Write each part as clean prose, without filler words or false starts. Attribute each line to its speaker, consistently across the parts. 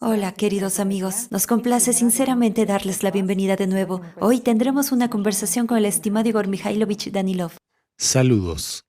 Speaker 1: Hola, queridos amigos. Nos complace sinceramente darles la bienvenida de nuevo. Hoy tendremos una conversación con el estimado Igor Mikhailovich Danilov.
Speaker 2: Saludos.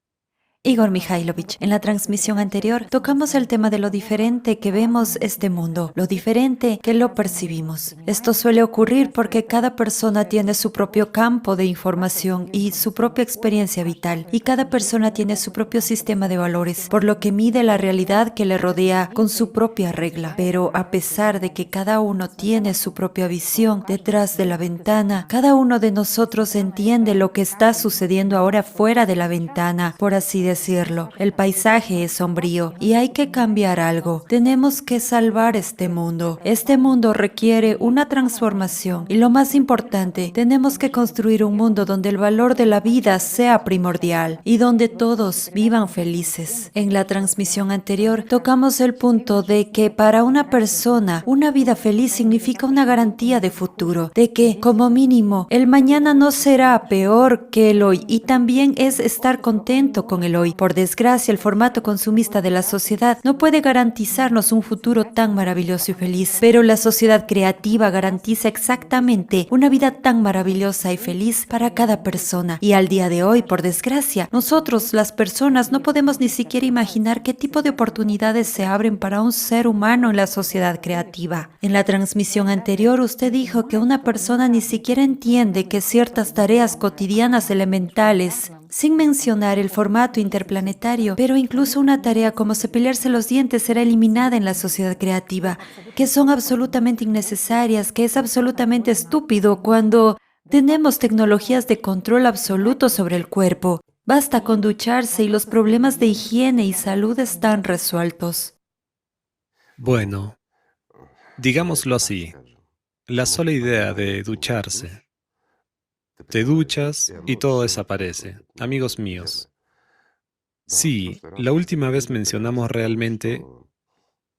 Speaker 1: Igor Mikhailovich, en la transmisión anterior tocamos el tema de lo diferente que vemos este mundo, lo diferente que lo percibimos. Esto suele ocurrir porque cada persona tiene su propio campo de información y su propia experiencia vital, y cada persona tiene su propio sistema de valores, por lo que mide la realidad que le rodea con su propia regla. Pero a pesar de que cada uno tiene su propia visión detrás de la ventana, cada uno de nosotros entiende lo que está sucediendo ahora fuera de la ventana, por así decirlo. El paisaje es sombrío y hay que cambiar algo. Tenemos que salvar este mundo. Este mundo requiere una transformación y lo más importante, tenemos que construir un mundo donde el valor de la vida sea primordial y donde todos vivan felices. En la transmisión anterior tocamos el punto de que para una persona una vida feliz significa una garantía de futuro, de que como mínimo el mañana no será peor que el hoy y también es estar contento con el hoy. Por desgracia, el formato consumista de la sociedad no puede garantizarnos un futuro tan maravilloso y feliz, pero la sociedad creativa garantiza exactamente una vida tan maravillosa y feliz para cada persona. Y al día de hoy, por desgracia, nosotros, las personas, no podemos ni siquiera imaginar qué tipo de oportunidades se abren para un ser humano en la sociedad creativa. En la transmisión anterior, usted dijo que una persona ni siquiera entiende que ciertas tareas cotidianas elementales, sin mencionar el formato interplanetario, pero incluso una tarea como cepillarse los dientes será eliminada en la sociedad creativa, que son absolutamente innecesarias, que es absolutamente estúpido cuando tenemos tecnologías de control absoluto sobre el cuerpo. Basta con ducharse y los problemas de higiene y salud están resueltos.
Speaker 2: Bueno, digámoslo así, la sola idea de ducharse, te duchas y todo desaparece. Amigos míos, sí, la última vez mencionamos realmente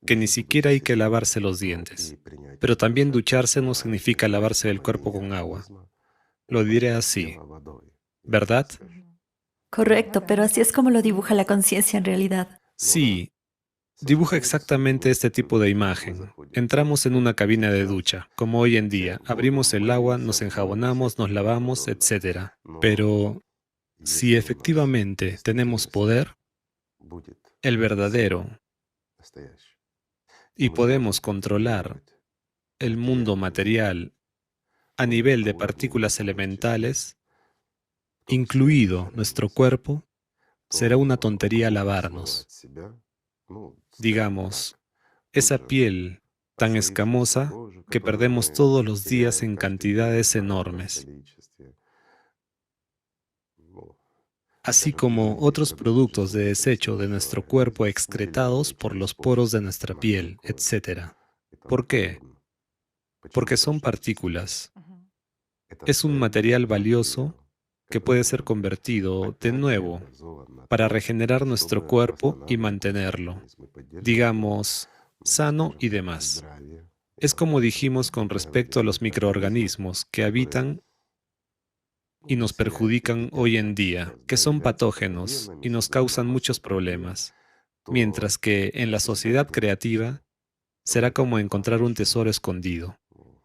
Speaker 2: que ni siquiera hay que lavarse los dientes, pero también ducharse no significa lavarse el cuerpo con agua. Lo diré así, ¿verdad?
Speaker 1: Correcto, pero así es como lo dibuja la conciencia en realidad.
Speaker 2: Sí, dibuja exactamente este tipo de imagen. Entramos en una cabina de ducha, como hoy en día. Abrimos el agua, nos enjabonamos, nos lavamos, etcétera. Pero si efectivamente tenemos poder, el verdadero, y podemos controlar el mundo material a nivel de partículas elementales, incluido nuestro cuerpo, será una tontería lavarnos. Digamos, esa piel tan escamosa que perdemos todos los días en cantidades enormes, así como otros productos de desecho de nuestro cuerpo excretados por los poros de nuestra piel, etcétera. ¿Por qué? Porque son partículas. Es un material valioso que puede ser convertido de nuevo para regenerar nuestro cuerpo y mantenerlo, digamos, sano y demás. Es como dijimos con respecto a los microorganismos que habitan y nos perjudican hoy en día, que son patógenos y nos causan muchos problemas, mientras que en la sociedad creativa será como encontrar un tesoro escondido.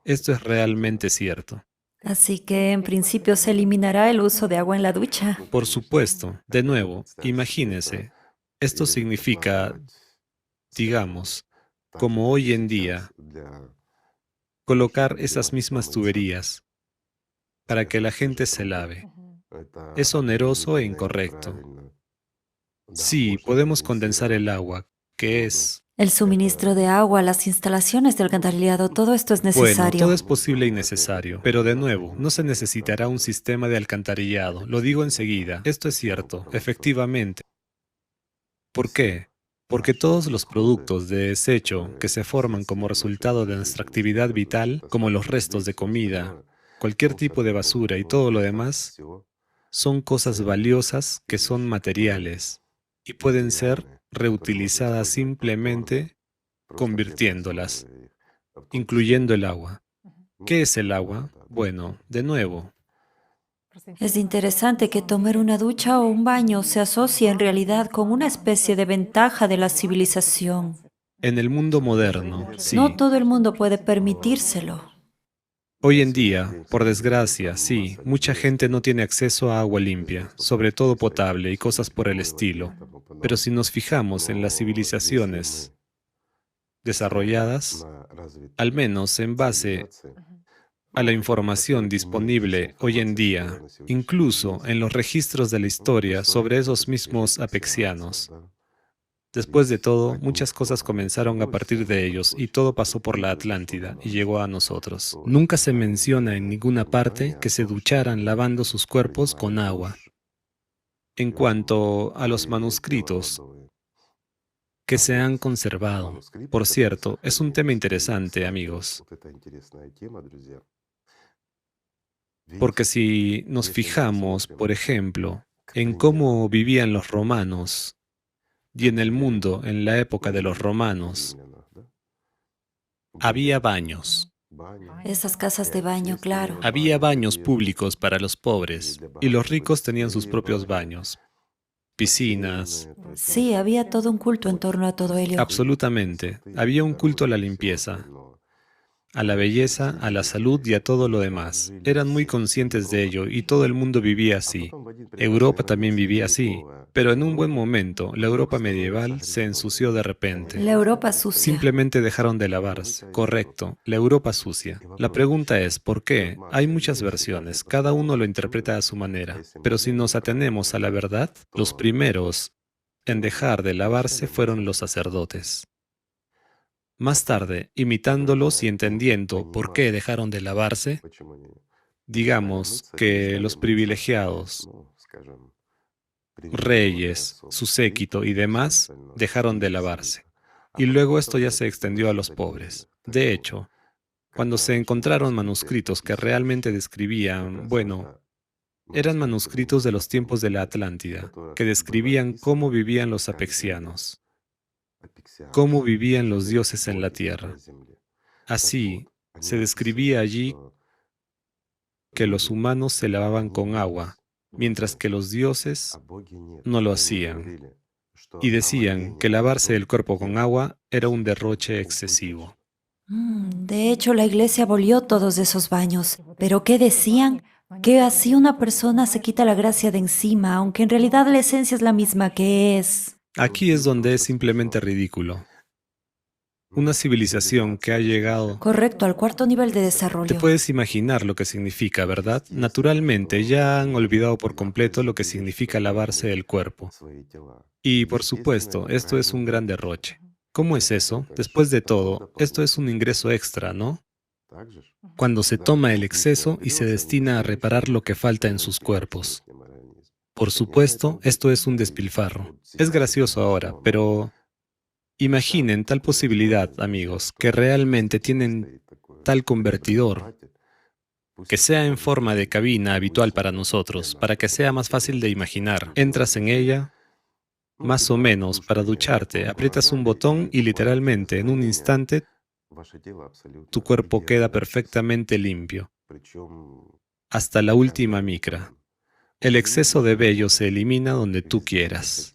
Speaker 2: Esto es realmente cierto.
Speaker 1: Así que en principio se eliminará el uso de agua en la ducha.
Speaker 2: Por supuesto, de nuevo, imagínese, esto significa, digamos, como hoy en día, colocar esas mismas tuberías para que la gente se lave. Es oneroso e incorrecto. Sí, podemos condensar el agua, que es,
Speaker 1: El suministro de agua, las instalaciones de alcantarillado, todo esto es
Speaker 2: bueno, todo
Speaker 1: necesario.
Speaker 2: es posible y necesario, pero de nuevo, no se necesitará un sistema de alcantarillado, lo digo enseguida. Esto es cierto, efectivamente. ¿Por qué? Porque todos los productos de desecho que se forman como resultado de nuestra actividad vital, como los restos de comida, cualquier tipo de basura y todo lo demás, son cosas valiosas que son materiales y pueden ser reutilizadas simplemente convirtiéndolas, incluyendo el agua. ¿Qué es el agua? Bueno, de nuevo,
Speaker 1: Es interesante que tomar una ducha o un baño se asocie en realidad con una especie de ventaja de la civilización.
Speaker 2: En el mundo moderno,
Speaker 1: No
Speaker 2: sí.
Speaker 1: todo el mundo puede permitírselo.
Speaker 2: Hoy en día, por desgracia, sí, mucha gente no tiene acceso a agua limpia, sobre todo potable y cosas por el estilo. Pero si nos fijamos en las civilizaciones desarrolladas, al menos en base a la información disponible hoy en día, incluso en los registros de la historia sobre esos mismos apexianos. Después de todo, muchas cosas comenzaron a partir de ellos y todo pasó por la Atlántida y llegó a nosotros. Nunca se menciona en ninguna parte que se ducharan lavando sus cuerpos con agua. En cuanto a los manuscritos que se han conservado, por cierto, es un tema interesante, amigos, porque si nos fijamos, por ejemplo, en cómo vivían los romanos y en el mundo en la época de los romanos, había baños.
Speaker 1: Esas casas de baño, claro.
Speaker 2: Había baños públicos para los pobres y los ricos tenían sus propios baños, piscinas.
Speaker 1: Sí, había todo un culto en torno a todo ello.
Speaker 2: Absolutamente. Había un culto a la limpieza, a la belleza, a la salud y a todo lo demás. Eran muy conscientes de ello y todo el mundo vivía así. Europa también vivía así, pero en un buen momento, la Europa medieval se ensució de repente.
Speaker 1: La Europa sucia.
Speaker 2: Simplemente dejaron de lavarse. Correcto, la Europa sucia. La pregunta es, ¿por qué? Hay muchas versiones, cada uno lo interpreta a su manera. Pero si nos atenemos a la verdad, los primeros en dejar de lavarse fueron los sacerdotes. Más tarde, imitándolos y entendiendo por qué dejaron de lavarse, digamos que los privilegiados, reyes, su séquito y demás dejaron de lavarse. Y luego esto ya se extendió a los pobres. De hecho, cuando se encontraron manuscritos que realmente describían, bueno, eran manuscritos de los tiempos de la Atlántida, que describían cómo vivían los apexianos, cómo vivían los dioses en la tierra. Así, se describía allí que los humanos se lavaban con agua, mientras que los dioses no lo hacían, y decían que lavarse el cuerpo con agua era un derroche excesivo.
Speaker 1: De hecho, la iglesia abolió todos esos baños. ¿Pero qué decían? Que así una persona se quita la gracia de encima, aunque en realidad la esencia es la misma que es.
Speaker 2: Aquí es donde es simplemente ridículo. Una civilización que ha llegado...
Speaker 1: Correcto, al cuarto nivel de
Speaker 2: Te
Speaker 1: desarrollo.
Speaker 2: puedes imaginar lo que significa, ¿verdad? Naturalmente, ya han olvidado por completo lo que significa lavarse el cuerpo. Y, por supuesto, esto es un gran derroche. ¿Cómo es eso? Después de todo, esto es un ingreso extra, ¿no? Cuando se toma el exceso y se destina a reparar lo que falta en sus cuerpos. Por supuesto, esto es un despilfarro. Es gracioso ahora, pero imaginen tal posibilidad, amigos, que realmente tienen tal convertidor, que sea en forma de cabina habitual para nosotros, para que sea más fácil de imaginar. Entras en ella, más o menos, para ducharte, aprietas un botón y literalmente en un instante tu cuerpo queda perfectamente limpio, hasta la última micra. El exceso de vello se elimina donde tú quieras.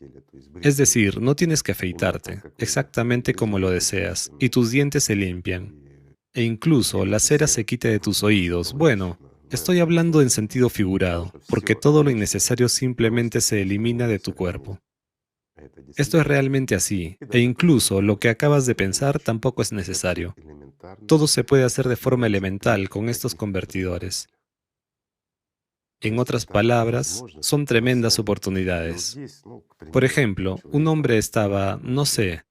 Speaker 2: Es decir, no tienes que afeitarte, exactamente como lo deseas, y tus dientes se limpian. E incluso la cera se quita de tus oídos. Bueno, estoy hablando en sentido figurado, porque todo lo innecesario simplemente se elimina de tu cuerpo. Esto es realmente así, e incluso lo que acabas de pensar tampoco es necesario. Todo se puede hacer de forma elemental con estos convertidores. En otras palabras, son tremendas oportunidades. Por ejemplo, un hombre estaba, no sé,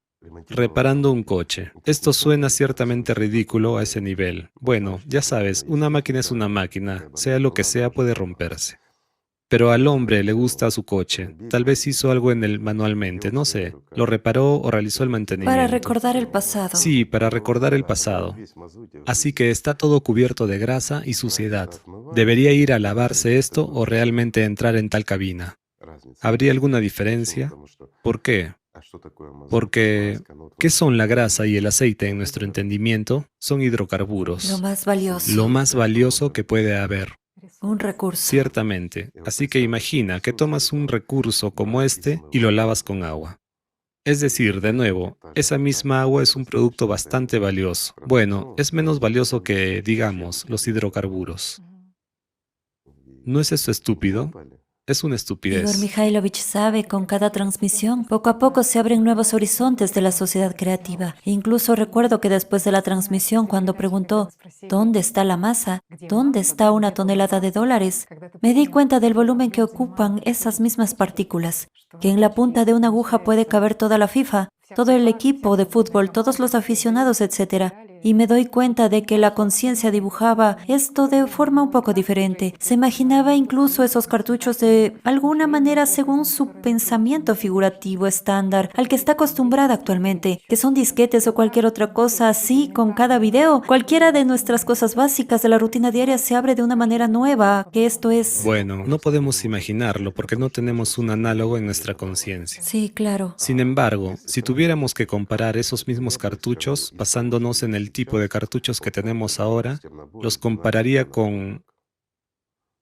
Speaker 2: reparando un coche. Esto suena ciertamente ridículo a ese nivel. Bueno, ya sabes, una máquina es una máquina, sea lo que sea puede romperse. Pero al hombre le gusta su coche. Tal vez hizo algo en él manualmente, no sé. Lo reparó o realizó el
Speaker 1: Para
Speaker 2: mantenimiento.
Speaker 1: recordar el pasado.
Speaker 2: Sí, para recordar el pasado. Así que está todo cubierto de grasa y suciedad. ¿Debería ir a lavarse esto o realmente entrar en tal cabina? ¿Habría alguna diferencia? ¿Por qué? Porque, ¿qué son la grasa y el aceite en nuestro entendimiento? Son
Speaker 1: Lo
Speaker 2: hidrocarburos.
Speaker 1: más valioso.
Speaker 2: Lo más valioso que puede haber.
Speaker 1: Un recurso.
Speaker 2: Ciertamente. Así que imagina que tomas un recurso como este y lo lavas con agua. Es decir, de nuevo, esa misma agua es un producto bastante valioso. Bueno, es menos valioso que, digamos, los hidrocarburos. ¿No es esto estúpido? Es una
Speaker 1: Igor
Speaker 2: estupidez.
Speaker 1: Mikhailovich sabe, con cada transmisión, poco a poco se abren nuevos horizontes de la sociedad creativa. E incluso recuerdo que después de la transmisión, cuando preguntó, ¿dónde está la masa? ¿Dónde está una tonelada de dólares? Me di cuenta del volumen que ocupan esas mismas partículas, que en la punta de una aguja puede caber toda la FIFA, todo el equipo de fútbol, todos los aficionados, etc. Y me doy cuenta de que la conciencia dibujaba esto de forma un poco diferente. Se imaginaba incluso esos cartuchos de alguna manera según su pensamiento figurativo estándar, al que está acostumbrada actualmente, que son disquetes o cualquier otra cosa así con cada video. Cualquiera de nuestras cosas básicas de la rutina diaria se abre de una manera nueva, que esto es...
Speaker 2: Bueno, no podemos imaginarlo porque no tenemos un análogo en nuestra conciencia.
Speaker 1: Sí, claro.
Speaker 2: Sin embargo, si tuviéramos que comparar esos mismos cartuchos, basándonos en el tipo de cartuchos que tenemos ahora, los compararía con,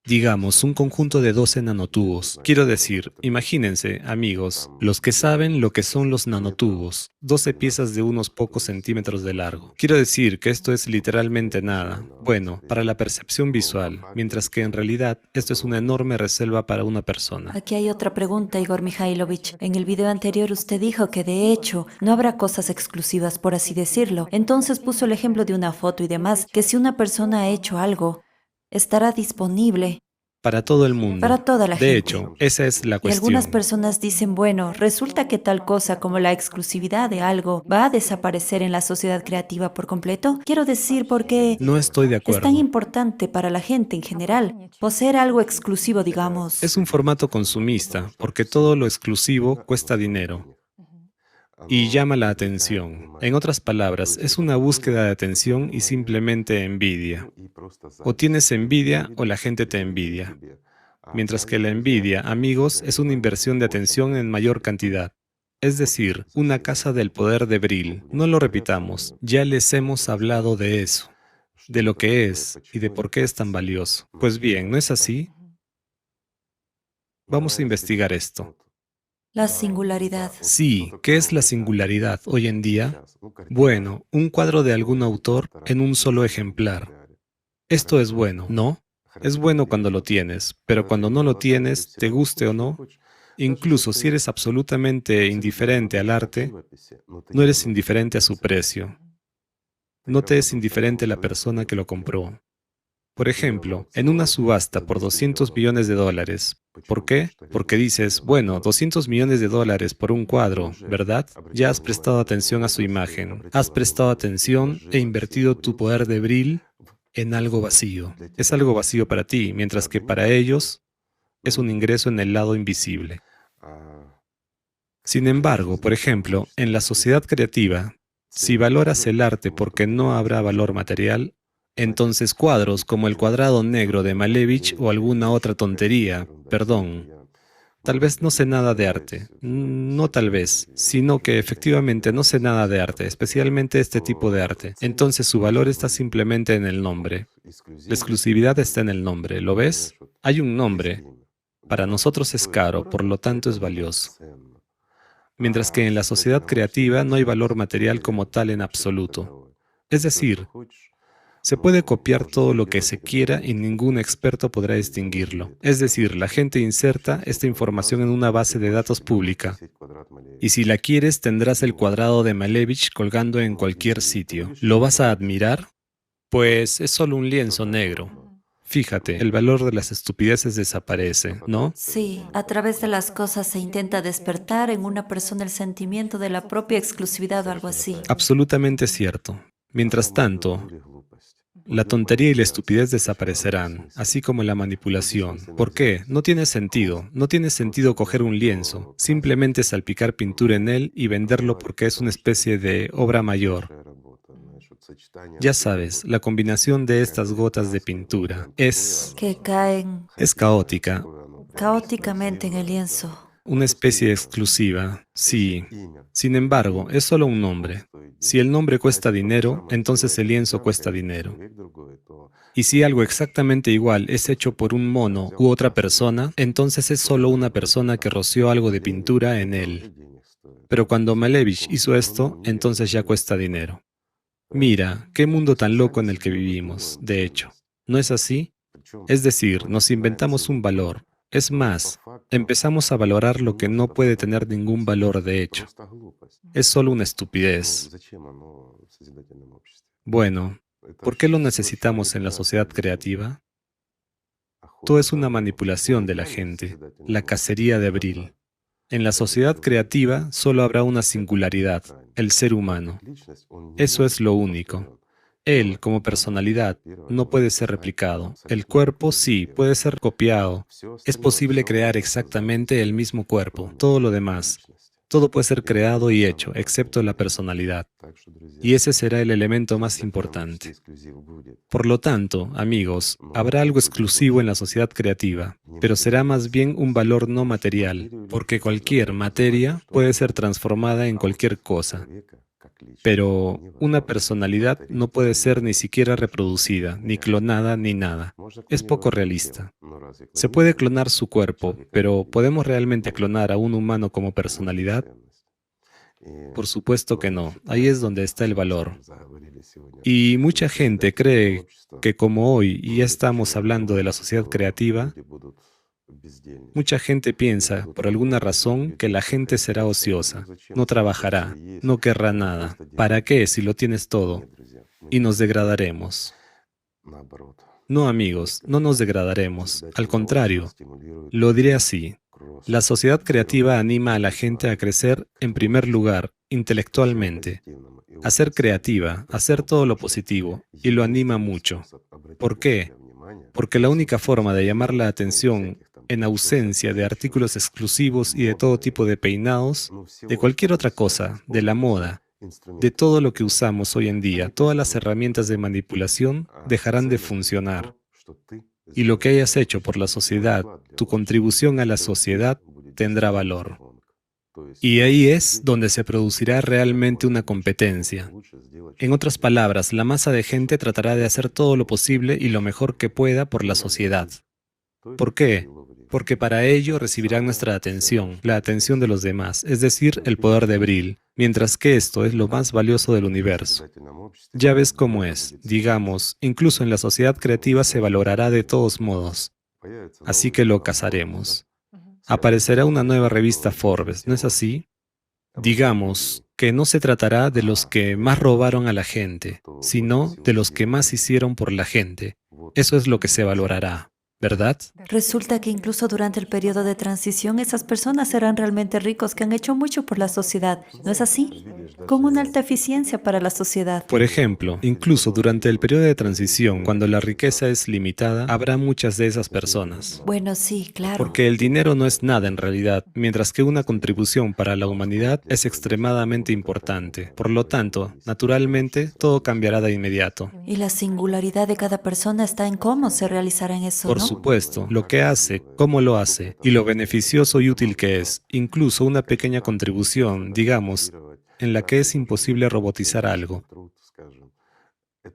Speaker 2: digamos, un conjunto de 12 nanotubos. Quiero decir, imagínense, amigos, los que saben lo que son los nanotubos, 12 piezas de unos pocos centímetros de largo. Quiero decir que esto es literalmente nada. Bueno, para la percepción visual, mientras que en realidad esto es una enorme reserva para una persona.
Speaker 1: Aquí hay otra pregunta, Igor Mikhailovich. En el video anterior usted dijo que de hecho no habrá cosas exclusivas, por así decirlo. Entonces puso el ejemplo de una foto y demás, que si una persona ha hecho algo, estará disponible
Speaker 2: Para todo el mundo.
Speaker 1: para toda la
Speaker 2: De
Speaker 1: gente.
Speaker 2: hecho, esa es la
Speaker 1: Y algunas
Speaker 2: cuestión.
Speaker 1: personas dicen, bueno, resulta que tal cosa como la exclusividad de algo va a desaparecer en la sociedad creativa por completo. Quiero decir, porque
Speaker 2: No estoy de
Speaker 1: es tan
Speaker 2: acuerdo.
Speaker 1: importante para la gente en general poseer algo exclusivo, digamos.
Speaker 2: Es un formato consumista, porque todo lo exclusivo cuesta dinero y llama la atención. En otras palabras, es una búsqueda de atención y simplemente envidia. O tienes envidia o la gente te envidia. Mientras que la envidia, amigos, es una inversión de atención en mayor cantidad. Es decir, una casa del poder de Brill. No lo repitamos, ya les hemos hablado de eso, de lo que es y de por qué es tan valioso. Pues bien, ¿no es así? Vamos a investigar esto.
Speaker 1: La singularidad.
Speaker 2: Sí, ¿qué es la singularidad hoy en día? Bueno, un cuadro de algún autor en un solo ejemplar. Esto es bueno, ¿no? Es bueno cuando lo tienes, pero cuando no lo tienes, te guste o no, incluso si eres absolutamente indiferente al arte, no eres indiferente a su precio. No te es indiferente la persona que lo compró. Por ejemplo, en una subasta por 200 millones de dólares. ¿Por qué? Porque dices, bueno, 200 millones de dólares por un cuadro, ¿verdad? Ya has prestado atención a su imagen, has prestado atención e invertido tu poder de Brill en algo vacío. Es algo vacío para ti, mientras que para ellos es un ingreso en el lado invisible. Sin embargo, por ejemplo, en la sociedad creativa, si valoras el arte porque no habrá valor material, entonces cuadros como el cuadrado negro de Malevich o alguna otra tontería, perdón, tal vez no sé nada de arte, no tal vez, sino que efectivamente no sé nada de arte, especialmente este tipo de arte. Entonces su valor está simplemente en el nombre. La exclusividad está en el nombre, ¿lo ves? Hay un nombre. Para nosotros es caro, por lo tanto es valioso. Mientras que en la sociedad creativa no hay valor material como tal en absoluto. Es decir, se puede copiar todo lo que se quiera y ningún experto podrá distinguirlo. Es decir, la gente inserta esta información en una base de datos pública. Y si la quieres, tendrás el cuadrado de Malevich colgando en cualquier sitio. ¿Lo vas a admirar? Pues es solo un lienzo negro. Fíjate, el valor de las estupideces desaparece, ¿no?
Speaker 1: Sí, a través de las cosas se intenta despertar en una persona el sentimiento de la propia exclusividad o algo así.
Speaker 2: Absolutamente cierto. Mientras tanto, la tontería y la estupidez desaparecerán, así como la manipulación. ¿Por qué? No tiene sentido. No tiene sentido coger un lienzo, simplemente salpicar pintura en él y venderlo porque es una especie de obra mayor. Ya sabes, la combinación de estas gotas de pintura
Speaker 1: Que caen
Speaker 2: es caótica,
Speaker 1: caóticamente en el lienzo.
Speaker 2: una especie exclusiva, sí. Sin embargo, es solo un nombre. Si el nombre cuesta dinero, entonces el lienzo cuesta dinero. Y si algo exactamente igual es hecho por un mono u otra persona, entonces es solo una persona que roció algo de pintura en él. Pero cuando Malevich hizo esto, entonces ya cuesta dinero. Mira, qué mundo tan loco en el que vivimos, de hecho. ¿No es así? Es decir, nos inventamos un valor. Es más, empezamos a valorar lo que no puede tener ningún valor de hecho. Es solo una estupidez. Bueno, ¿por qué lo necesitamos en la sociedad creativa? Todo es una manipulación de la gente, la cacería de Abril. En la sociedad creativa solo habrá una singularidad, el ser humano. Eso es lo único. Él, como personalidad, no puede ser replicado. El cuerpo sí, puede ser copiado. Es posible crear exactamente el mismo cuerpo. Todo lo demás, todo puede ser creado y hecho, excepto la personalidad. Y ese será el elemento más importante. Por lo tanto, amigos, habrá algo exclusivo en la sociedad creativa, pero será más bien un valor no material, porque cualquier materia puede ser transformada en cualquier cosa. Pero una personalidad no puede ser ni siquiera reproducida, ni clonada, ni nada. Es poco realista. Se puede clonar su cuerpo, pero ¿podemos realmente clonar a un humano como personalidad? Por supuesto que no. Ahí es donde está el valor. Y mucha gente cree que como hoy ya estamos hablando de la sociedad creativa, mucha gente piensa, por alguna razón, que la gente será ociosa, no trabajará, no querrá nada. ¿Para qué si lo tienes todo? Y nos degradaremos. No, amigos, no nos degradaremos. Al contrario, lo diré así. La sociedad creativa anima a la gente a crecer, en primer lugar, intelectualmente, a ser creativa, a hacer todo lo positivo, y lo anima mucho. ¿Por qué? Porque la única forma de llamar la atención en ausencia de artículos exclusivos y de todo tipo de peinados, de cualquier otra cosa, de la moda, de todo lo que usamos hoy en día, todas las herramientas de manipulación dejarán de funcionar. Y lo que hayas hecho por la sociedad, tu contribución a la sociedad, tendrá valor. Y ahí es donde se producirá realmente una competencia. En otras palabras, la masa de gente tratará de hacer todo lo posible y lo mejor que pueda por la sociedad. ¿Por qué? Porque para ello recibirán nuestra atención, la atención de los demás, es decir, el poder de Bril, mientras que esto es lo más valioso del universo. Ya ves cómo es, digamos, incluso en la sociedad creativa se valorará de todos modos, así que lo cazaremos. Aparecerá una nueva revista Forbes, ¿no es así? Digamos que no se tratará de los que más robaron a la gente, sino de los que más hicieron por la gente. Eso es lo que se valorará. ¿Verdad?
Speaker 1: Resulta que incluso durante el periodo de transición, esas personas serán realmente ricos que han hecho mucho por la sociedad. ¿No es así? Con una alta eficiencia para la sociedad.
Speaker 2: Por ejemplo, incluso durante el periodo de transición, cuando la riqueza es limitada, habrá muchas de esas personas.
Speaker 1: Bueno, sí, claro.
Speaker 2: Porque el dinero no es nada en realidad, mientras que una contribución para la humanidad es extremadamente importante. Por lo tanto, naturalmente, todo cambiará de inmediato.
Speaker 1: Y la singularidad de cada persona está en cómo se realizará en eso,
Speaker 2: Por
Speaker 1: ¿no?
Speaker 2: supuesto, lo que hace, cómo lo hace, y lo beneficioso y útil que es, incluso una pequeña contribución, digamos, en la que es imposible robotizar algo,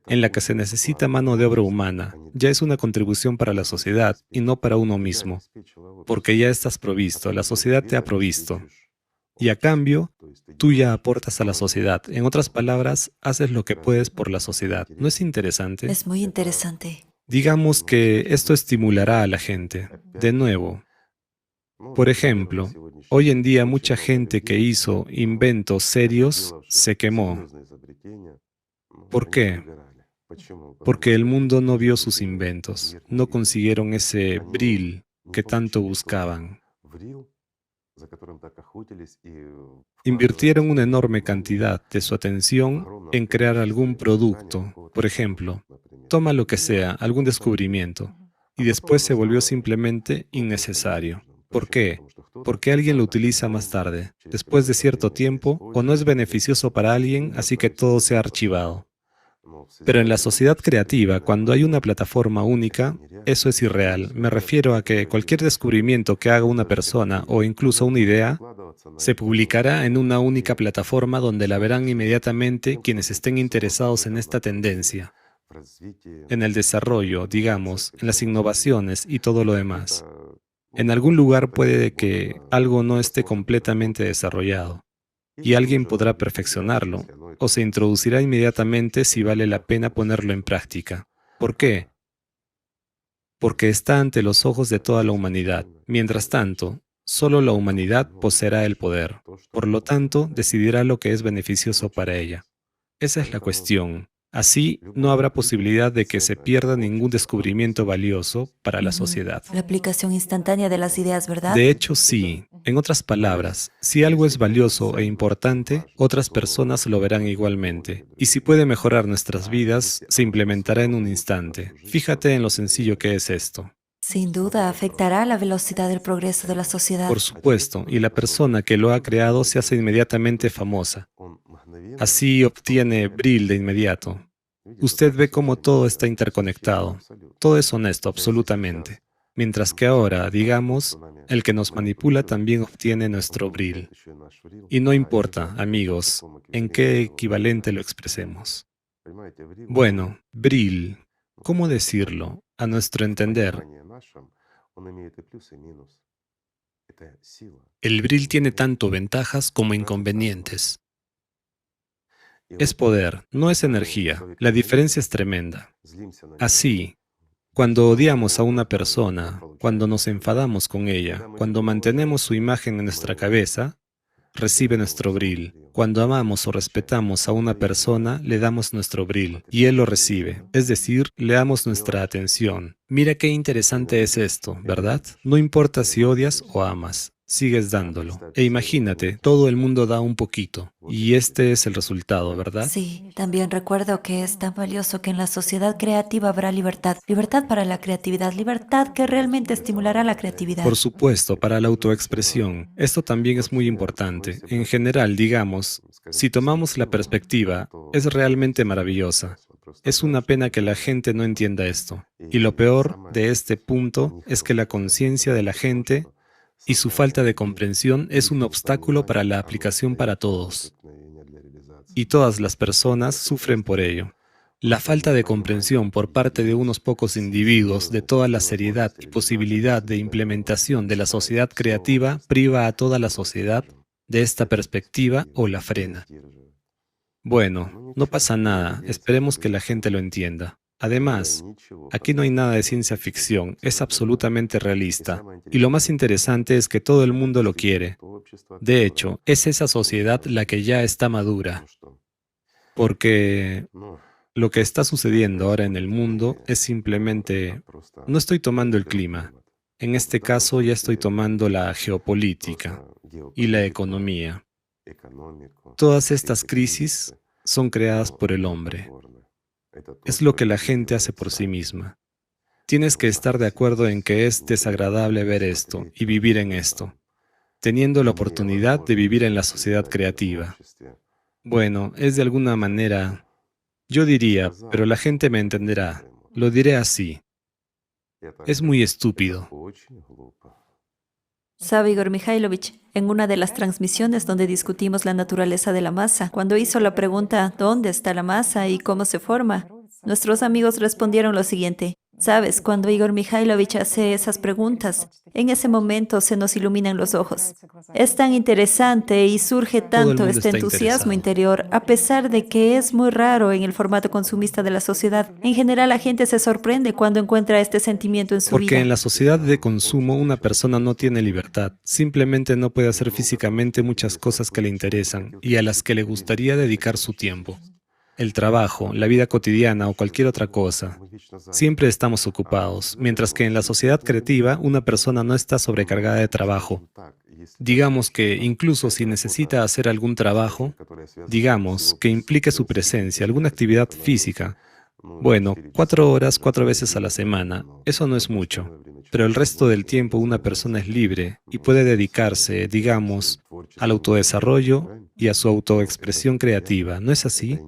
Speaker 2: en la que se necesita mano de obra humana, ya es una contribución para la sociedad y no para uno mismo, porque ya estás provisto, la sociedad te ha provisto. Y a cambio, tú ya aportas a la sociedad. En otras palabras, haces lo que puedes por la sociedad. ¿No es interesante?
Speaker 1: Es muy interesante.
Speaker 2: Digamos que esto estimulará a la gente. De nuevo, por ejemplo, hoy en día mucha gente que hizo inventos serios se quemó. ¿Por qué? Porque el mundo no vio sus inventos, no consiguieron ese Bril que tanto buscaban. Invirtieron una enorme cantidad de su atención en crear algún producto, por ejemplo, toma lo que sea, algún descubrimiento, y después se volvió simplemente innecesario. ¿Por qué? Porque alguien lo utiliza más tarde, después de cierto tiempo, o no es beneficioso para alguien, así que todo se ha archivado. Pero en la sociedad creativa, cuando hay una plataforma única, eso es irreal. Me refiero a que cualquier descubrimiento que haga una persona o incluso una idea, se publicará en una única plataforma donde la verán inmediatamente quienes estén interesados en esta tendencia, en el desarrollo, digamos, en las innovaciones y todo lo demás. En algún lugar puede que algo no esté completamente desarrollado. y alguien podrá perfeccionarlo, o se introducirá inmediatamente si vale la pena ponerlo en práctica. ¿Por qué? Porque está ante los ojos de toda la humanidad. Mientras tanto, solo la humanidad poseerá el poder. Por lo tanto, decidirá lo que es beneficioso para ella. Esa es la cuestión. Así, no habrá posibilidad de que se pierda ningún descubrimiento valioso para la sociedad.
Speaker 1: La aplicación instantánea de las ideas, ¿verdad?
Speaker 2: De hecho, sí. En otras palabras, si algo es valioso e importante, otras personas lo verán igualmente. Y si puede mejorar nuestras vidas, se implementará en un instante. Fíjate en lo sencillo que es esto.
Speaker 1: Sin duda afectará la velocidad del progreso de la sociedad.
Speaker 2: Por supuesto, y la persona que lo ha creado se hace inmediatamente famosa. Así obtiene Brill de inmediato. Usted ve cómo todo está interconectado. Todo es honesto, absolutamente. Mientras que ahora, digamos, el que nos manipula también obtiene nuestro Brill. Y no importa, amigos, en qué equivalente lo expresemos. Bueno, Brill, ¿cómo decirlo? A nuestro entender, el Brill tiene tanto ventajas como inconvenientes. Es poder, no es energía. La diferencia es tremenda. Así, cuando odiamos a una persona, cuando nos enfadamos con ella, cuando mantenemos su imagen en nuestra cabeza, recibe nuestro Brill. Cuando amamos o respetamos a una persona, le damos nuestro Brill y él lo recibe. Es decir, le damos nuestra atención. Mira qué interesante es esto, ¿verdad? No importa si odias o amas. Sigues dándolo. E imagínate, todo el mundo da un poquito. Y este es el resultado, ¿verdad?
Speaker 1: Sí, también recuerdo que es tan valioso que en la sociedad creativa habrá libertad. Libertad para la creatividad, libertad que realmente estimulará la creatividad.
Speaker 2: Por supuesto, para la autoexpresión. Esto también es muy importante. En general, digamos, si tomamos la perspectiva, es realmente maravillosa. Es una pena que la gente no entienda esto. Y lo peor de este punto es que la conciencia de la gente y su falta de comprensión es un obstáculo para la aplicación para todos. Y todas las personas sufren por ello. La falta de comprensión por parte de unos pocos individuos de toda la seriedad y posibilidad de implementación de la sociedad creativa priva a toda la sociedad de esta perspectiva o la frena. Bueno, no pasa nada, esperemos que la gente lo entienda. Además, aquí no hay nada de ciencia ficción, es absolutamente realista. Y lo más interesante es que todo el mundo lo quiere. De hecho, es esa sociedad la que ya está madura. Porque lo que está sucediendo ahora en el mundo es simplemente, no estoy tomando el clima. En este caso ya estoy tomando la geopolítica y la economía. Todas estas crisis son creadas por el hombre. Es lo que la gente hace por sí misma. Tienes que estar de acuerdo en que es desagradable ver esto y vivir en esto, teniendo la oportunidad de vivir en la sociedad creativa. Bueno, es de alguna manera, yo diría, pero la gente me entenderá, lo diré así. Es muy estúpido.
Speaker 1: Sabe, Igor Mikhailovich, en una de las transmisiones donde discutimos la naturaleza de la masa, cuando hizo la pregunta ¿dónde está la masa y cómo se forma?, nuestros amigos respondieron lo siguiente. Sabes, cuando Igor Mikhailovich hace esas preguntas, en ese momento se nos iluminan los ojos. Es tan interesante y surge
Speaker 2: Todo el
Speaker 1: tanto
Speaker 2: mundo
Speaker 1: este
Speaker 2: está
Speaker 1: entusiasmo
Speaker 2: interesado.
Speaker 1: interior, a pesar de que es muy raro en el formato consumista de la sociedad. En general, la gente se sorprende cuando encuentra este sentimiento en su
Speaker 2: Porque
Speaker 1: vida.
Speaker 2: en la sociedad de consumo una persona no tiene libertad, simplemente no puede hacer físicamente muchas cosas que le interesan y a las que le gustaría dedicar su tiempo. El trabajo, la vida cotidiana o cualquier otra cosa. Siempre estamos ocupados, mientras que en la sociedad creativa una persona no está sobrecargada de trabajo. Digamos que incluso si necesita hacer algún trabajo, digamos que implique su presencia, alguna actividad física, bueno, 4 horas, 4 veces a la semana, eso no es mucho, pero el resto del tiempo una persona es libre y puede dedicarse, digamos, al autodesarrollo y a su autoexpresión creativa, ¿no es así?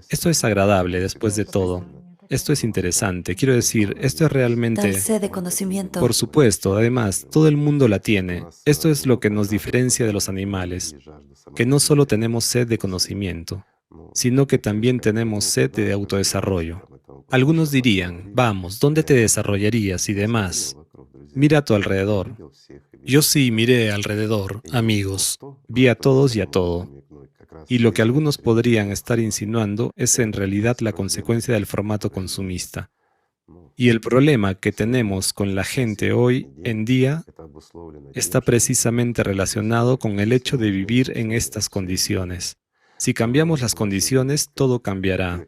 Speaker 2: Esto es agradable después de todo. Esto es interesante, quiero decir, esto es
Speaker 1: Tal
Speaker 2: realmente...
Speaker 1: sed de conocimiento.
Speaker 2: Por supuesto, además, todo el mundo la tiene. Esto es lo que nos diferencia de los animales, que no solo tenemos sed de conocimiento, sino que también tenemos sed de autodesarrollo. Algunos dirían, vamos, ¿dónde te desarrollarías y demás? Mira a tu alrededor. Yo sí miré alrededor, amigos. Vi a todos y a todo. Y lo que algunos podrían estar insinuando es en realidad la consecuencia del formato consumista. Y el problema que tenemos con la gente hoy en día está precisamente relacionado con el hecho de vivir en estas condiciones. Si cambiamos las condiciones, todo cambiará.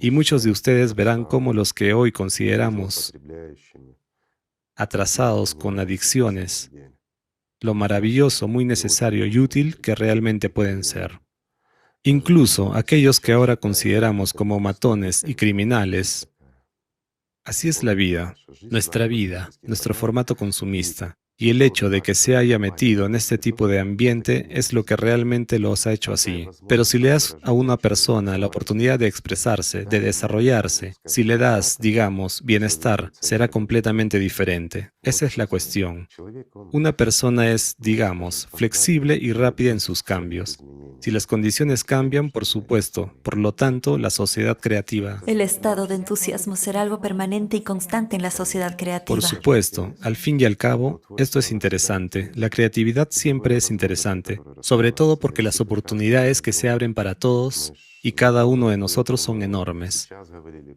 Speaker 2: Y muchos de ustedes verán cómo los que hoy consideramos atrasados con adicciones, lo maravilloso, muy necesario y útil que realmente pueden ser. Incluso aquellos que ahora consideramos como matones y criminales. Así es la vida, nuestro formato consumista. Y el hecho de que se haya metido en este tipo de ambiente es lo que realmente los ha hecho así. Pero si le das a una persona la oportunidad de expresarse, de desarrollarse, si le das, digamos, bienestar, será completamente diferente. Esa es la cuestión. Una persona es, digamos, flexible y rápida en sus cambios. Si las condiciones cambian, por supuesto, por lo tanto, la sociedad creativa.
Speaker 1: El estado de entusiasmo será algo permanente y constante en la sociedad creativa.
Speaker 2: Por supuesto, al fin y al cabo, esto es interesante. La creatividad siempre es interesante, sobre todo porque las oportunidades que se abren para todos y cada uno de nosotros son enormes.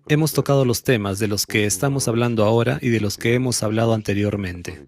Speaker 2: Hemos tocado los temas de los que estamos hablando ahora y de los que hemos hablado anteriormente.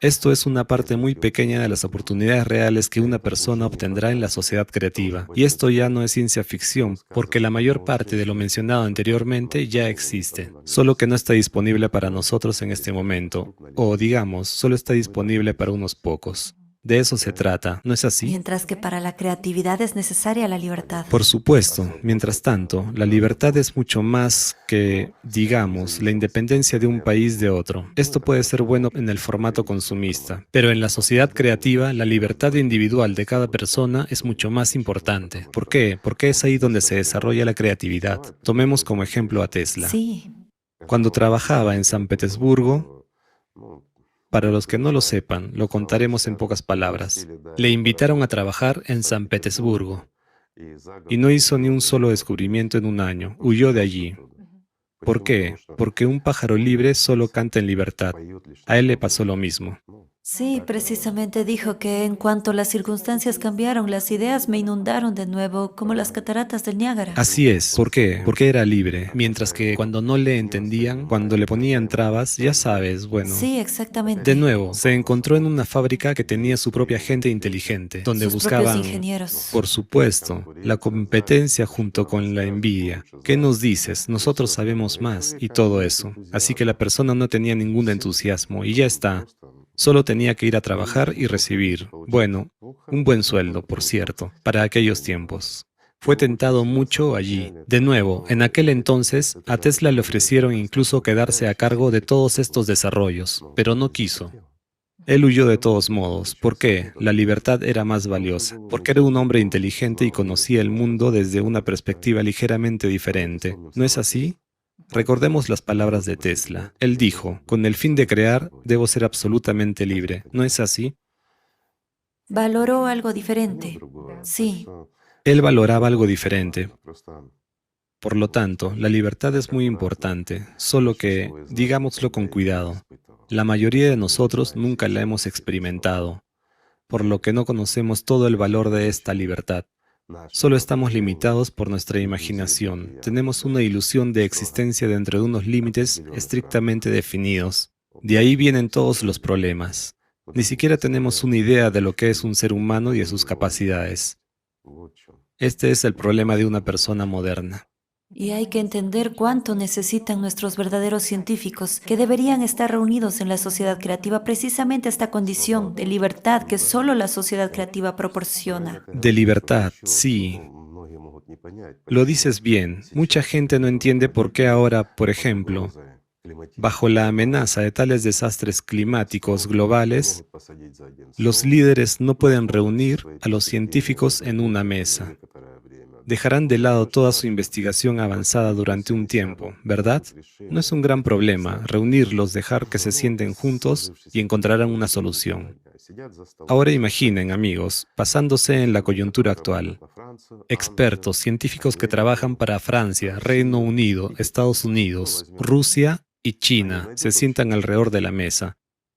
Speaker 2: Esto es una parte muy pequeña de las oportunidades reales que una persona obtendrá en la sociedad creativa. Y esto ya no es ciencia ficción, porque la mayor parte de lo mencionado anteriormente ya existe, solo que no está disponible para nosotros en este momento, o digamos, solo está disponible para unos pocos. De eso se trata, ¿no es así?
Speaker 1: Mientras que para la creatividad es necesaria la libertad.
Speaker 2: Por supuesto, mientras tanto, la libertad es mucho más que, digamos, la independencia de un país de otro. Esto puede ser bueno en el formato consumista, pero en la sociedad creativa, la libertad individual de cada persona es mucho más importante. ¿Por qué? Porque es ahí donde se desarrolla la creatividad. Tomemos como ejemplo a Tesla.
Speaker 1: Sí.
Speaker 2: Cuando trabajaba en San Petersburgo, para los que no lo sepan, lo contaremos en pocas palabras. Le invitaron a trabajar en San Petersburgo y no hizo ni un solo descubrimiento en un año. Huyó de allí. ¿Por qué? Porque un pájaro libre solo canta en libertad. A él le pasó lo mismo.
Speaker 1: Sí, precisamente dijo que en cuanto las circunstancias cambiaron, las ideas me inundaron de nuevo, como las cataratas del Niágara.
Speaker 2: Así es. ¿Por qué? Porque era libre. Mientras que cuando no le entendían, cuando le ponían trabas, ya sabes, bueno.
Speaker 1: Sí, exactamente.
Speaker 2: De nuevo, se encontró en una fábrica que tenía su propia gente inteligente, donde
Speaker 1: Sus
Speaker 2: buscaban,
Speaker 1: propios ingenieros.
Speaker 2: por supuesto, la competencia junto con la envidia. ¿Qué nos dices? Nosotros sabemos más y todo eso. Así que la persona no tenía ningún entusiasmo y ya está. Solo tenía que ir a trabajar y recibir, bueno, un buen sueldo, por cierto, para aquellos tiempos. Fue tentado mucho allí. De nuevo, en aquel entonces, a Tesla le ofrecieron incluso quedarse a cargo de todos estos desarrollos, pero no quiso. Él huyó de todos modos. ¿Por qué? La libertad era más valiosa, porque era un hombre inteligente y conocía el mundo desde una perspectiva ligeramente diferente. ¿No es así? Recordemos las palabras de Tesla. Él dijo, con el fin de crear, debo ser absolutamente libre. ¿No es así?
Speaker 1: Valoró algo diferente. Sí.
Speaker 2: Él valoraba algo diferente. Por lo tanto, la libertad es muy importante, solo que, digámoslo con cuidado, la mayoría de nosotros nunca la hemos experimentado, por lo que no conocemos todo el valor de esta libertad. Solo estamos limitados por nuestra imaginación. Tenemos una ilusión de existencia dentro de unos límites estrictamente definidos. De ahí vienen todos los problemas. Ni siquiera tenemos una idea de lo que es un ser humano y de sus capacidades. Este es el problema de una persona moderna.
Speaker 1: Y hay que entender cuánto necesitan nuestros verdaderos científicos, que deberían estar reunidos en la sociedad creativa, precisamente esta condición de libertad que solo la sociedad creativa proporciona.
Speaker 2: De libertad, sí. Lo dices bien. Mucha gente no entiende por qué ahora, por ejemplo, bajo la amenaza de tales desastres climáticos globales, los líderes no pueden reunir a los científicos en una mesa. Dejarán de lado toda su investigación avanzada durante un tiempo, ¿verdad? No es un gran problema reunirlos, dejar que se sienten juntos y encontrarán una solución. Ahora imaginen, amigos, pasándose en la coyuntura actual. Expertos, científicos que trabajan para Francia, Reino Unido, Estados Unidos, Rusia y China se sientan alrededor de la mesa.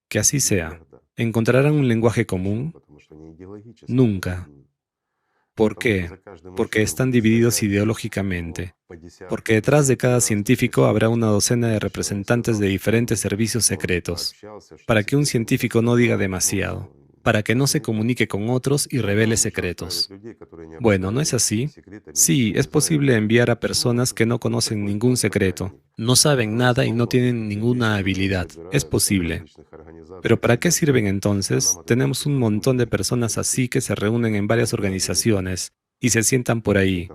Speaker 2: Que así sea. ¿Encontrarán un lenguaje común? Nunca. ¿Por qué? Porque están divididos ideológicamente. Porque detrás de cada científico habrá una docena de representantes de diferentes servicios secretos, para que un científico no diga demasiado, para que no se comunique con otros y revele secretos. Bueno, ¿no es así? Sí, es posible enviar a personas que no conocen ningún secreto, no saben nada y no tienen ninguna habilidad. Es posible. Pero ¿para qué sirven entonces? Tenemos un montón de personas así que se reúnen en varias organizaciones y se sientan por ahí.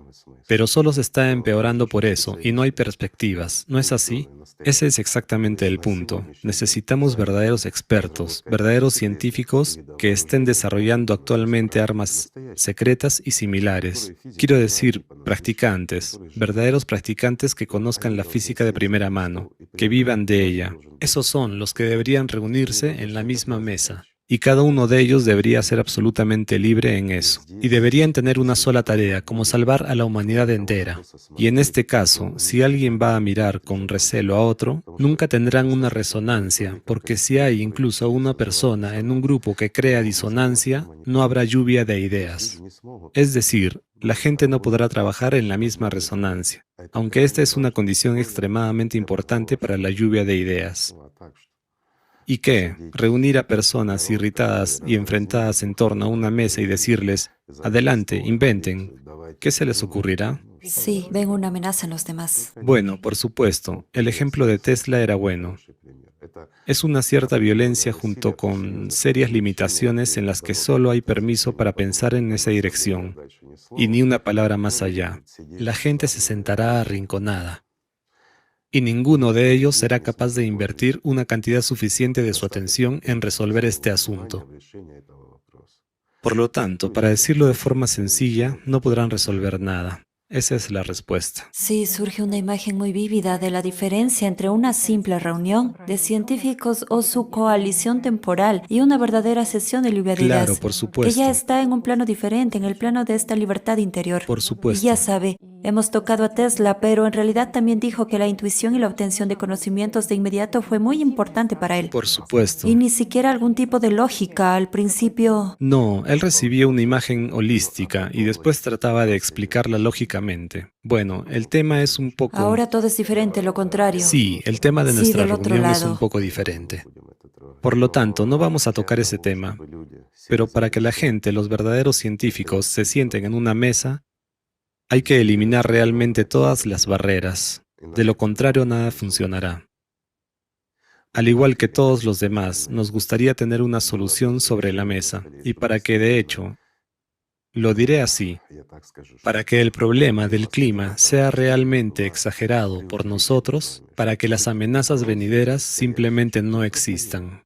Speaker 2: Pero solo se está empeorando por eso y no hay perspectivas, ¿no es así? Ese es exactamente el punto. Necesitamos verdaderos expertos, verdaderos científicos que estén desarrollando actualmente armas secretas y similares. Quiero decir, practicantes, verdaderos practicantes que conozcan la física de primera mano, que vivan de ella. Esos son los que deberían reunirse en la misma mesa. Y cada uno de ellos debería ser absolutamente libre en eso. Y deberían tener una sola tarea, como salvar a la humanidad entera. Y en este caso, si alguien va a mirar con recelo a otro, nunca tendrán una resonancia, porque si hay incluso una persona en un grupo que crea disonancia, no habrá lluvia de ideas. Es decir, la gente no podrá trabajar en la misma resonancia, aunque esta es una condición extremadamente importante para la lluvia de ideas. ¿Y qué? Reunir a personas irritadas y enfrentadas en torno a una mesa y decirles, adelante, inventen. ¿Qué se les ocurrirá?
Speaker 1: Sí, ven una amenaza en los demás.
Speaker 2: Bueno, por supuesto, el ejemplo de Tesla era bueno. Es una cierta violencia junto con serias limitaciones en las que solo hay permiso para pensar en esa dirección, y ni una palabra más allá. La gente se sentará arrinconada. Y ninguno de ellos será capaz de invertir una cantidad suficiente de su atención en resolver este asunto. Por lo tanto, para decirlo de forma sencilla, no podrán resolver nada. Esa es la respuesta.
Speaker 1: Sí, surge una imagen muy vívida de la diferencia entre una simple reunión de científicos o su coalición temporal y una verdadera sesión de lluvia de
Speaker 2: Claro,
Speaker 1: ideas,
Speaker 2: por
Speaker 1: que ya
Speaker 2: supuesto,
Speaker 1: está en un plano diferente, en el plano de esta libertad interior.
Speaker 2: por
Speaker 1: Y ya
Speaker 2: supuesto,
Speaker 1: sabe, hemos tocado a Tesla, pero en realidad también dijo que la intuición y la obtención de conocimientos de inmediato fue muy importante para él.
Speaker 2: por supuesto.
Speaker 1: Y ni siquiera algún tipo de lógica al principio.
Speaker 2: No, él recibió una imagen holística y después trataba de explicarla lógicamente. Bueno, el tema es un poco...
Speaker 1: Ahora todo es diferente, lo contrario.
Speaker 2: Sí, el tema de
Speaker 1: Sí,
Speaker 2: nuestra
Speaker 1: del otro
Speaker 2: reunión es un
Speaker 1: lado.
Speaker 2: poco diferente. Por lo tanto, no vamos a tocar ese tema, pero para que la gente, los verdaderos científicos, se sienten en una mesa, hay que eliminar realmente todas las barreras. De lo contrario, nada funcionará. Al igual que todos los demás, nos gustaría tener una solución sobre la mesa, y para que, de hecho, lo diré así, para que el problema del clima sea realmente exagerado por nosotros, para que las amenazas venideras simplemente no existan,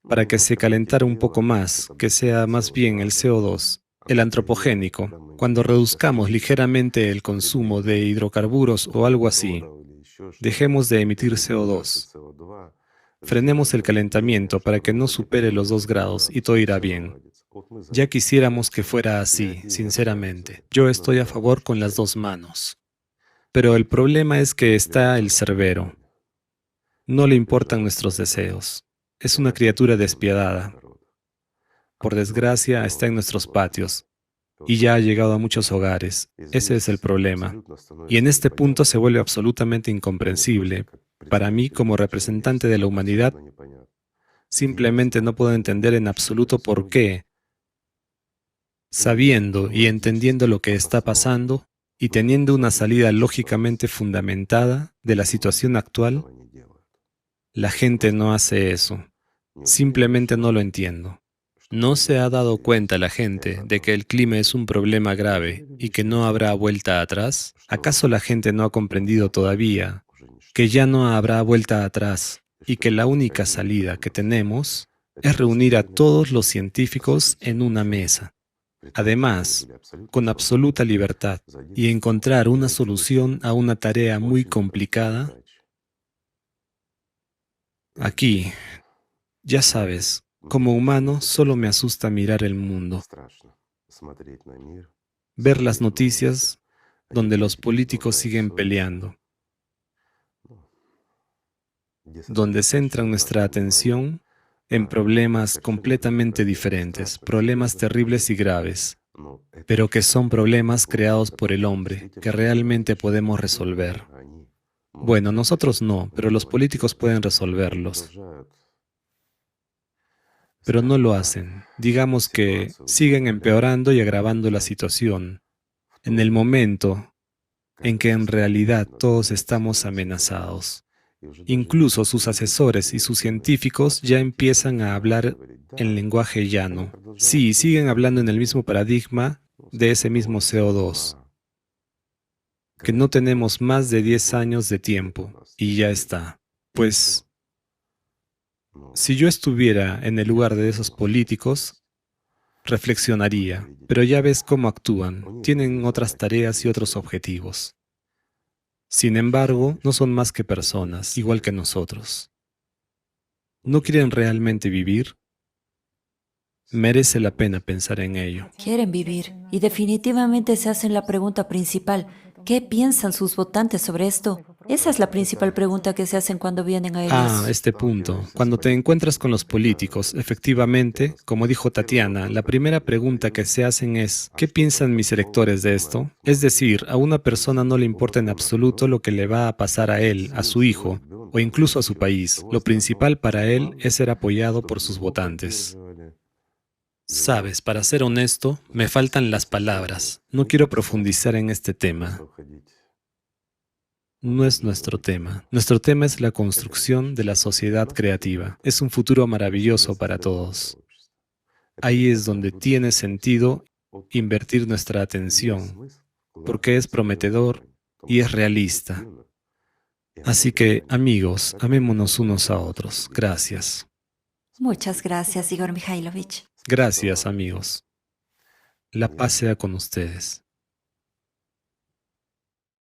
Speaker 2: para que se calentara un poco más, que sea más bien el CO2, el antropogénico, cuando reduzcamos ligeramente el consumo de hidrocarburos o algo así, dejemos de emitir CO2. Frenemos el calentamiento para que no supere los 2 grados y todo irá bien. Ya quisiéramos que fuera así, sinceramente. Yo estoy a favor con las 2 manos. Pero el problema es que está el cerbero. No le importan nuestros deseos. Es una criatura despiadada. Por desgracia, está en nuestros patios y ya ha llegado a muchos hogares. Ese es el problema. Y en este punto se vuelve absolutamente incomprensible. Para mí, como representante de la humanidad, simplemente no puedo entender en absoluto por qué, sabiendo y entendiendo lo que está pasando y teniendo una salida lógicamente fundamentada de la situación actual, la gente no hace eso. Simplemente no lo entiendo. ¿No se ha dado cuenta la gente de que el clima es un problema grave y que no habrá vuelta atrás? ¿Acaso la gente no ha comprendido todavía que ya no habrá vuelta atrás y que la única salida que tenemos es reunir a todos los científicos en una mesa? Además, con absoluta libertad y encontrar una solución a una tarea muy complicada. Aquí, ya sabes, como humano solo me asusta mirar el mundo, ver las noticias donde los políticos siguen peleando, donde centran nuestra atención en problemas completamente diferentes, problemas terribles y graves, pero que son problemas creados por el hombre que realmente podemos resolver. Bueno, nosotros no, pero los políticos pueden resolverlos, pero no lo hacen. Digamos que siguen empeorando y agravando la situación en el momento en que en realidad todos estamos amenazados. Incluso sus asesores y sus científicos ya empiezan a hablar en lenguaje llano. Sí, siguen hablando en el mismo paradigma de ese mismo CO2, que no tenemos más de 10 años de tiempo y ya está. Pues, si yo estuviera en el lugar de esos políticos, reflexionaría, pero ya ves cómo actúan, tienen otras tareas y otros objetivos. Sin embargo, no son más que personas, igual que nosotros. ¿No quieren realmente vivir? Merece la pena pensar en ello.
Speaker 1: Quieren vivir y definitivamente se hacen la pregunta principal. ¿Qué piensan sus votantes sobre esto? Esa es la principal pregunta que se hacen cuando vienen a ellos.
Speaker 2: Este punto. Cuando te encuentras con los políticos, efectivamente, como dijo Tatiana, la primera pregunta que se hacen es, ¿qué piensan mis electores de esto? Es decir, a una persona no le importa en absoluto lo que le va a pasar a él, a su hijo, o incluso a su país. Lo principal para él es ser apoyado por sus votantes. Sabes, para ser honesto, me faltan las palabras. No quiero profundizar en este tema. No es nuestro tema. Nuestro tema es la construcción de la sociedad creativa. Es un futuro maravilloso para todos. Ahí es donde tiene sentido invertir nuestra atención, porque es prometedor y es realista. Así que, amigos, amémonos unos a otros. Gracias.
Speaker 1: Muchas gracias, Igor Mikhailovich.
Speaker 2: Gracias, amigos. La paz sea con ustedes.